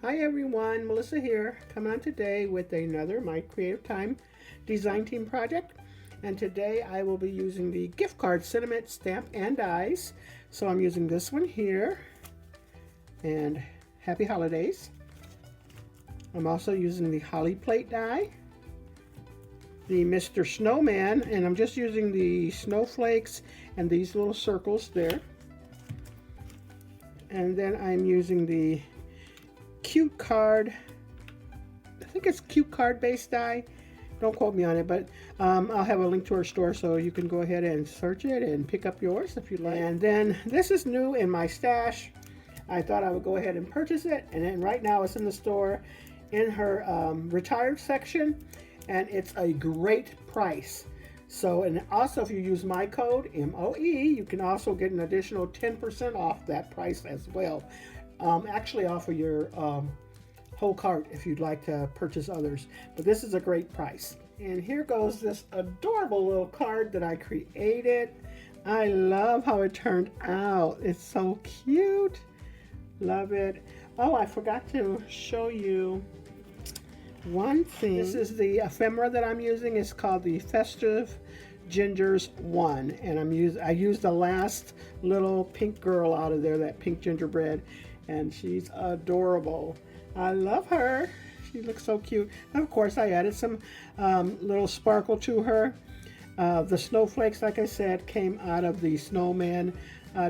Hi everyone, Melissa here, coming on today with another My Creative Time design team project. And today I will be using the gift card sentiment stamp and dies. So I'm using this one here, and happy holidays. I'm also using the holly plate die, the Mr. Snowman, and I'm just using the snowflakes and these little circles there. And then I'm using the cute card, I think it's cute card based die, don't quote me on it, but I'll have a link to our store so you can go ahead and search it and pick up yours if you like. And then this is new in my stash. I thought I would go ahead and purchase it, and then right now it's in the store in her retired section, and it's a great price. So, and also if you use my code MOE, you can also get an additional 10% off that price as well. Actually off of your whole cart if you'd like to purchase others, but this is a great price. And here goes this adorable little card that I created. I love how it turned out. It's so cute. Love it. Oh, I forgot to show you one thing. This is the ephemera that I'm using. It's called the Festive Gingers 1, and I used the last little pink girl out of there, that pink gingerbread, and she's adorable. I love her. She looks so cute. And of course I added some little sparkle to her. The snowflakes, like I said, came out of the snowman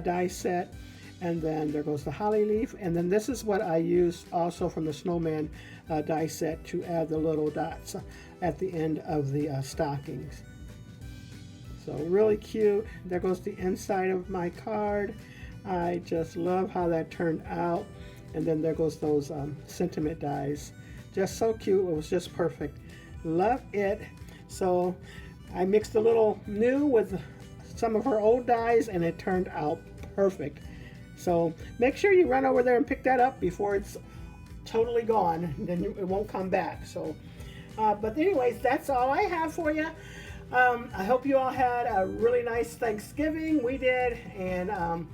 die set. And then there goes the holly leaf. And then this is what I used also from the snowman die set to add the little dots at the end of the stockings. So really cute. There goes the inside of my card. I just love how that turned out. And then there goes those sentiment dies. Just so cute. It was just perfect. Love it. So I mixed a little new with some of her old dies, and it turned out perfect. So make sure you run over there and pick that up before it's totally gone. Then it won't come back. So, but anyways, that's all I have for you. I hope you all had a really nice Thanksgiving. We did, and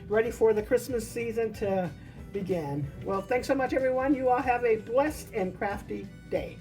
ready for the Christmas season to begin. Well, thanks so much, everyone. You all have a blessed and crafty day.